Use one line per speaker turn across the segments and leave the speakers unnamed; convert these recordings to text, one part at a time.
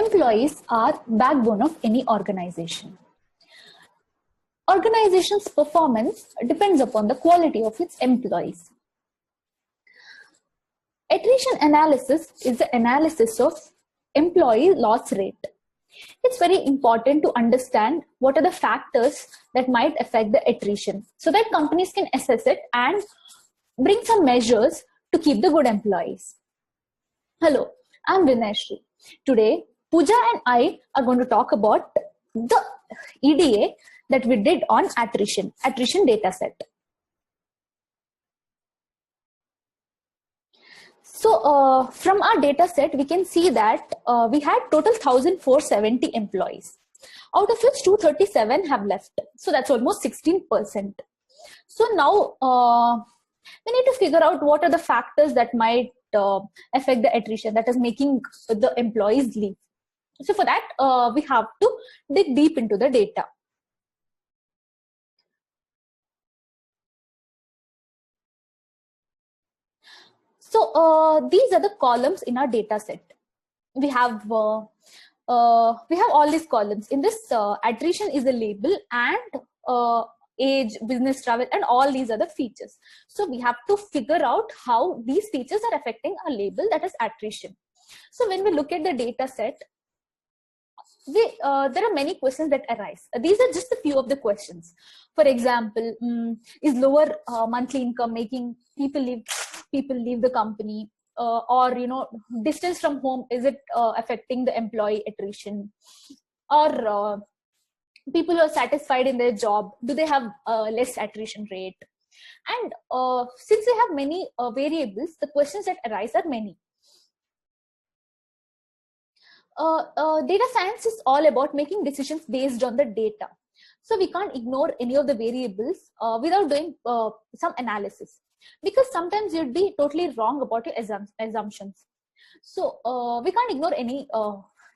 Employees are backbone of any organization. Organization's performance depends upon the quality of its employees. Attrition analysis is the analysis of employee loss rate. It's very important to understand what are the factors that might affect the attrition so that companies can assess it and bring some measures to keep the good employees. Hello, I'm Vinayshri. Today, Pooja and I are going to talk about the EDA that we did on attrition dataset. So from our dataset, we can see that we had total 1,470 employees, out of which 237 have left. So that's almost 16%. So now we need to figure out what are the factors that might affect the attrition, that is making the employees leave. So for that, we have to dig deep into the data. So these are the columns in our data set. We have all these columns. In this, attrition is a label, and age, business travel, and all these other features. So we have to figure out how these features are affecting our label, that is attrition. So when we look at the data set, there are many questions that arise. These are just a few of the questions. For example, is lower monthly income making people leave the company? Or distance from home, is it affecting the employee attrition? Or people who are satisfied in their job, do they have less attrition rate? And since we have many variables, the questions that arise are many. Data science is all about making decisions based on the data. So we can't ignore any of the variables without doing some analysis, because sometimes you'd be totally wrong about your assumptions. So we can't ignore any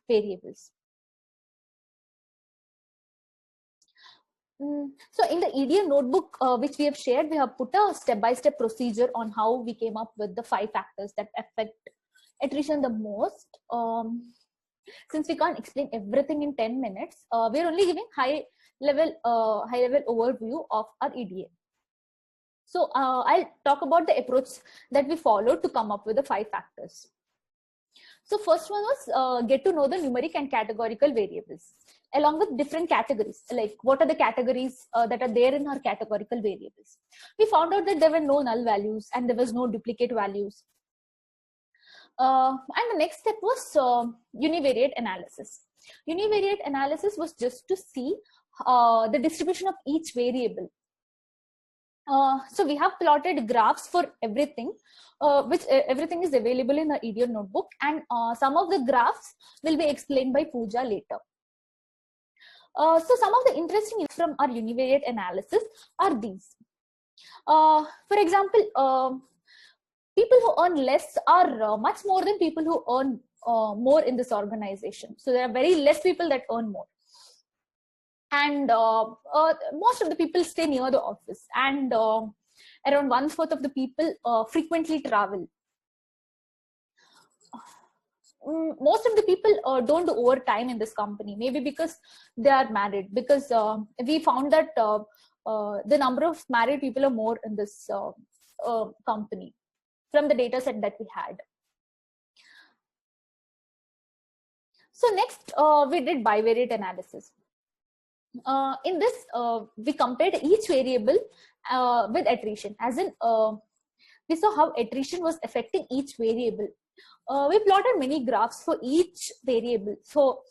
variables. So in the EDA notebook which we have shared, we have put a step-by-step procedure on how we came up with the 5 factors that affect attrition the most. Since we can't explain everything in 10 minutes, we're only giving high level overview of our EDA. So I'll talk about the approach that we followed to come up with the 5 factors. So first one was get to know the numeric and categorical variables, along with different categories, like what are the categories that are there in our categorical variables. We found out that there were no null values and there was no duplicate values. And the next step was univariate analysis. Univariate analysis was just to see the distribution of each variable. So we have plotted graphs for everything, which everything is available in the EDA notebook, and some of the graphs will be explained by Pooja later. So some of the interesting from our univariate analysis are these. For example, people who earn less are much more than people who earn more in this organization. So there are very less people that earn more. And most of the people stay near the office, and around 1/4 of the people frequently travel. Most of the people don't do overtime in this company, maybe because they are married, because we found that the number of married people are more in this company from the data set that we had. So next, we did bivariate analysis. In this, we compared each variable with attrition, as in we saw how attrition was affecting each variable. We plotted many graphs for each variable. So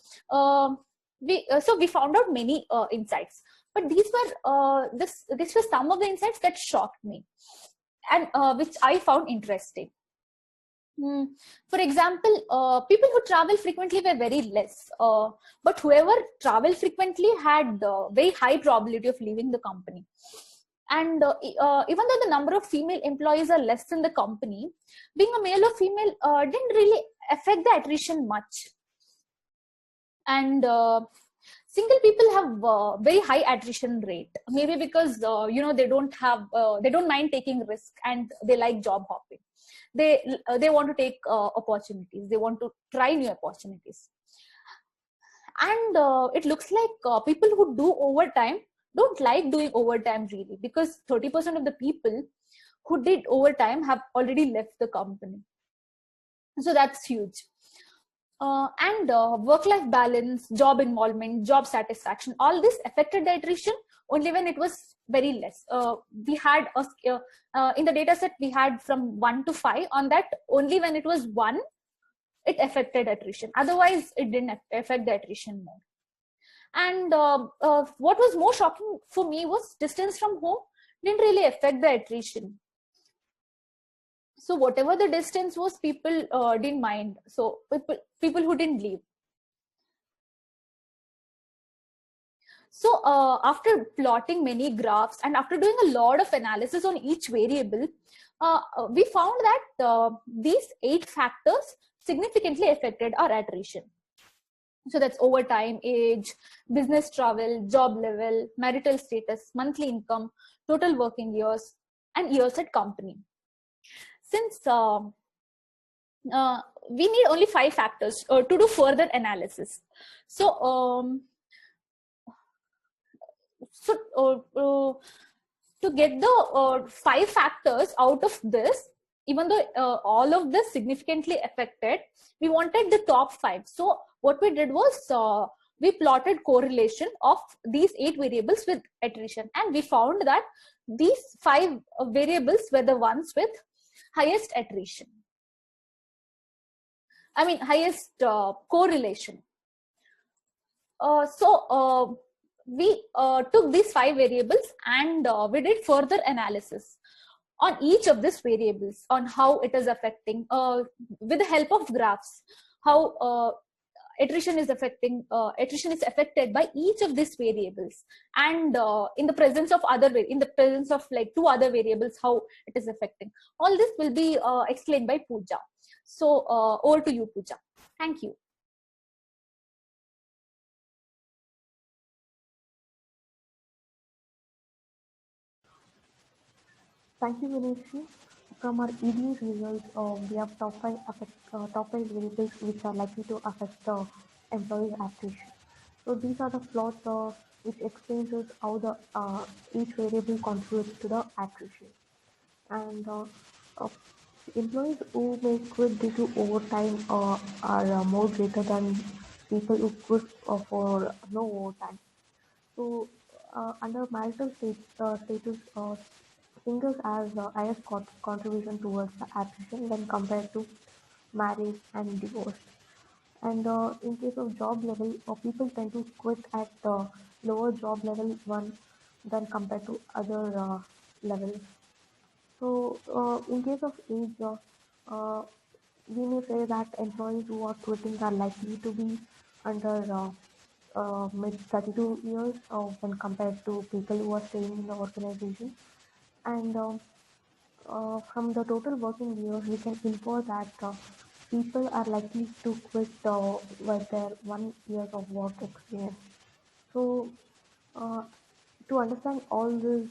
we found out many insights, but these were this was some of the insights that shocked me, and which I found interesting. For example, people who travel frequently were very less, but whoever traveled frequently had very high probability of leaving the company. And even though the number of female employees are less in the company, being a male or female didn't really affect the attrition much. And single people have very high attrition rate, maybe because they don't mind taking risk, and they like job hopping. They want to take opportunities. They want to try new opportunities. And it looks like people who do overtime don't like doing overtime really, because 30% of the people who did overtime have already left the company. So that's huge. And work-life balance, job involvement, job satisfaction, all this affected the attrition only when it was very less. We had in the data set, we had from 1 to 5. On that, only when it was 1, it affected attrition. Otherwise, it didn't affect the attrition more. And what was more shocking for me was distance from home didn't really affect the attrition. So whatever the distance was, people didn't mind. So people who didn't leave. So after plotting many graphs and after doing a lot of analysis on each variable, we found that these 8 factors significantly affected our attrition. So that's overtime, age, business travel, job level, marital status, monthly income, total working years, and years at company. Since we need only 5 factors to do further analysis. So to get the 5 factors out of this, even though all of this significantly affected, we wanted the top 5. So what we did was we plotted correlation of these 8 variables with attrition, and we found that these 5 variables were the ones with highest attrition. I mean, highest correlation. So we took these 5 variables and we did further analysis on each of these variables, on how it is affecting with the help of graphs, how attrition is affected by each of these variables, and in the presence of like 2 other variables, how it is affecting. All this will be explained by Pooja. So over to you, Pooja. Thank you.
Thank you, Vinayshi. From our EDA results, we have top 5 variables which are likely to affect the employee's attrition. So these are the plots which explains us how the each variable contributes to the attrition. And uh, employees who may quit due to overtime are more greater than people who quit for no overtime. So, under marital status, singles has highest contribution towards the attrition when compared to marriage and divorce. And in case of job level, people tend to quit at lower job level one than compared to other levels. So, in case of age, uh, we may say that employees who are quitting are likely to be under mid 32 years when compared to people who are staying in the organization. And from the total working years, we can infer that people are likely to quit with their 1 year of work experience. So, uh, to understand all these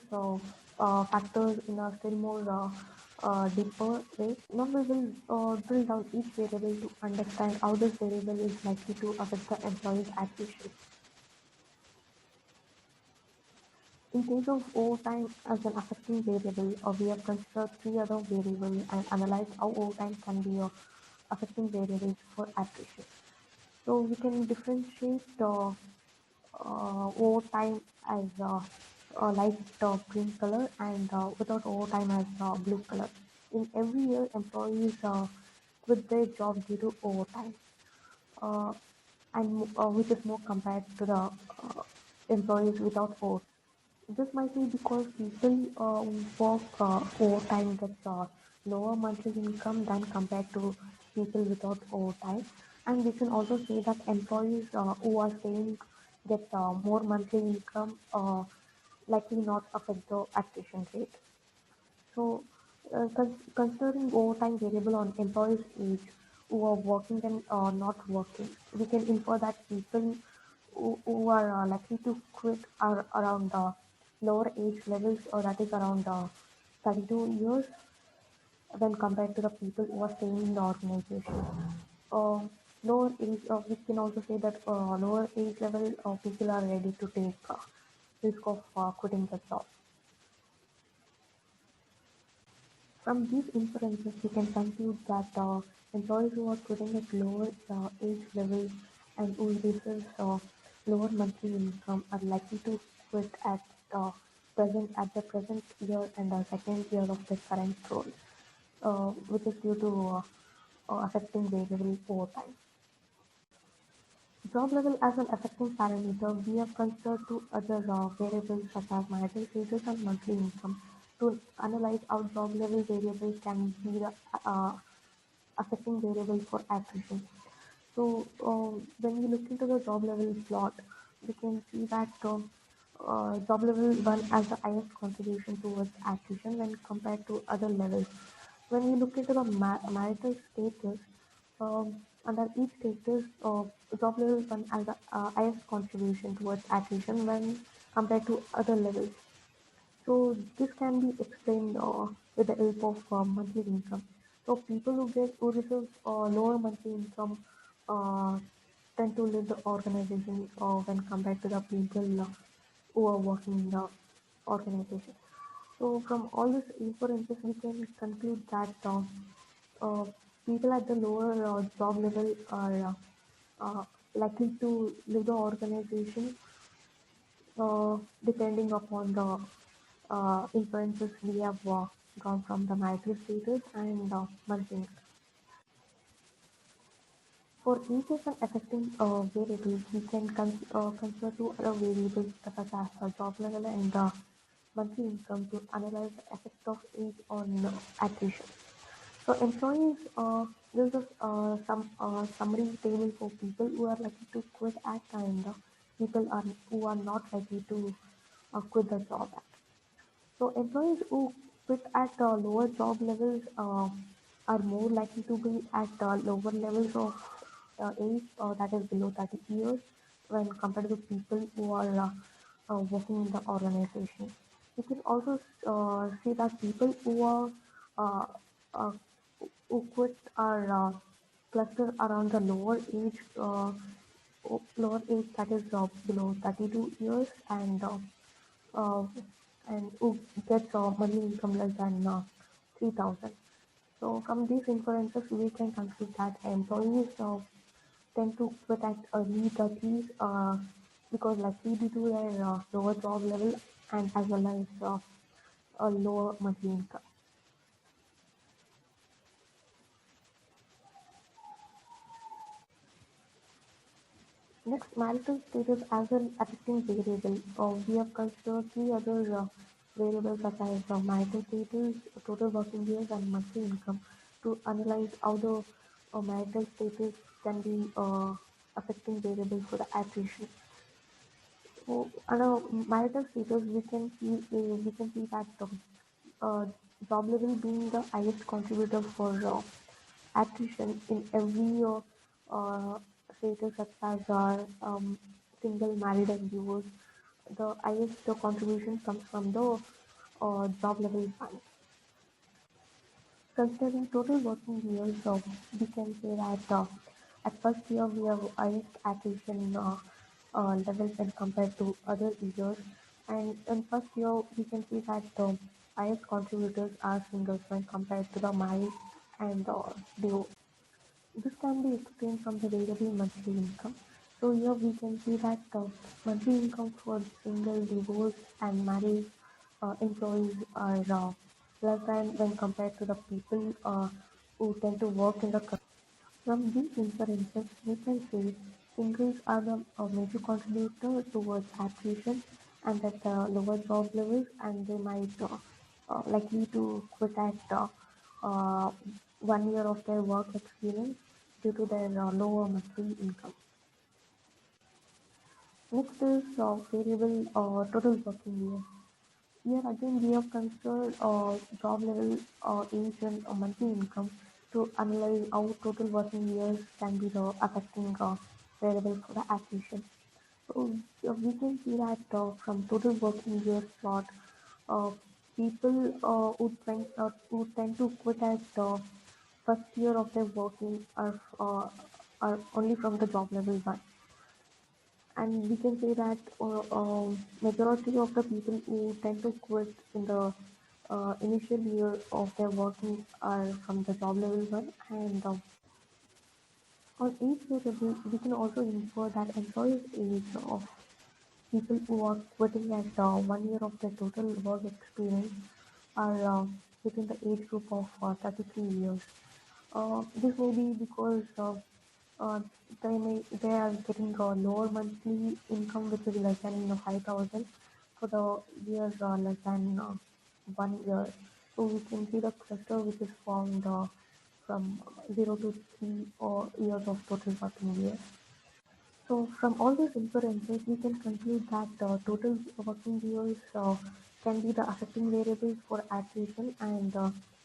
factors in a still more deeper way, now we will drill down each variable to understand how this variable is likely to affect the employee's attrition. In case of overtime as an affecting variable, we have considered 3 other variables and analyzed how overtime can be a affecting variable for attrition. So we can differentiate overtime as light green color and without overtime as blue color. In every year, employees quit their job due to overtime, uh, and which is more compared to the employees without overtime. This might be because people work overtime get lower monthly income than compared to people without overtime. And we can also say that employees who are staying get more monthly income, likely not affect the attrition rate. So, considering overtime variable on employees' age who are working and not working, we can infer that people who are likely to quit are around lower age levels, or that is around 32 years when compared to the people who are staying in the organization. Uh, lower age, we can also say that lower age level people are ready to take risk of quitting the job. From these inferences, we can conclude that employees who are quitting at lower age levels and who receive lower monthly income are likely to quit at the present year and second year of their current role, which is due to affecting variable over time. Job level as an affecting parameter, we have considered two other variables such as marital status and monthly income to analyze how job level variables can be the affecting variable for attrition. So when we look into the job level plot, we can see that job level 1 has the highest contribution towards attrition when compared to other levels. When we look into the marital status, under each status, job level 1 has the highest contribution towards attrition when compared to other levels. So this can be explained with the help of monthly income. So people who receive lower monthly income uh, tend to leave the organization when compared to the people who are working in the organization. So from all these inferences, we can conclude that uh, people at the lower job level are likely to leave the organization depending upon the inferences we have drawn from the marital status and monthly. For each of the affecting variables, we can consider two other variables such as job level and monthly income to analyze the effect of age on attrition. So employees, this is some summary table for people who are likely to quit at and people who are not likely to quit the job at. So employees who quit at lower job levels are more likely to be at lower levels of age, that is below 30 years, when compared to people who are working in the organization. You can also see that people who are uh, uh, who quit are clustered around the lower age that is below 32 years uh, and who gets monthly income less than 3,000. So from these inferences, we can conclude that employees tend to quit at early 30s because likely due to their lower job level and as well as a lower monthly income. Next, marital status as an affecting variable. We have considered three other variables such as marital status, total working years, and monthly income to analyze how the marital status can be affecting variable for the attrition. So, under marital status, we can see that uh, job level being the highest contributor for attrition in every status such as single, married, and divorced. The highest contribution comes from the job level one. Considering total working years, we can say that at first year we have highest attrition level when compared to other years, and in first year we can see that highest contributors are singles when compared to the married and divorced. This can be explained from the variable monthly income. So here we can see that monthly income for single, divorced, and married employees are less than when compared to the people who tend to work in the company. From these inferences, we can say singles are the major contributor towards attrition and at lower job levels, and they might likely to quit at 1 year of their work experience due to their lower monthly income. Next is variable total working years. Here again, we have considered job level, age, and monthly income to analyze how total working years can be the affecting variable for the acquisition. So we can see that from total working years plot, uh, people who tend to quit at first year of their working are are only from the job level one. And we can say that majority of the people who tend to quit in the initial year of their working are from the job level one. And on each level, we can also infer that employees' age of people who are quitting at 1 year of their total work experience are within the age group of 33 years. This may be because uh, they are getting a lower monthly income, which is less than 5,000 for the year less than 1 year. So we can see the cluster which is formed from 0 to 3 years of total working years. So from all these inferences, we can conclude that total working years can be the affecting variables for attrition, and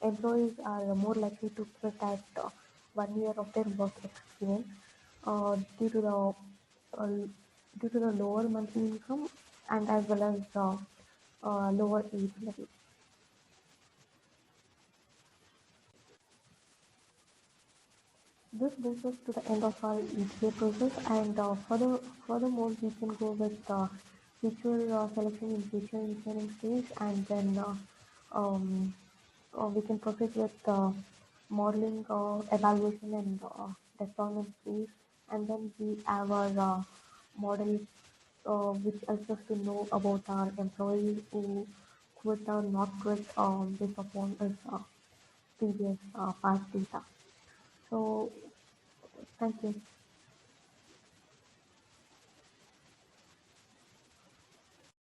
employees are more likely to quit at 1 year of their work experience due to uh, the lower monthly income and as well as lower age level. This brings us to the end of our ETA process, and furthermore, we can go with feature selection in feature engineering stage, and then we can proceed with modeling, evaluation, and deployment phase, and then we have our model which helps us to know about our employees who quit or not quit based upon his previous past data. So, thank you.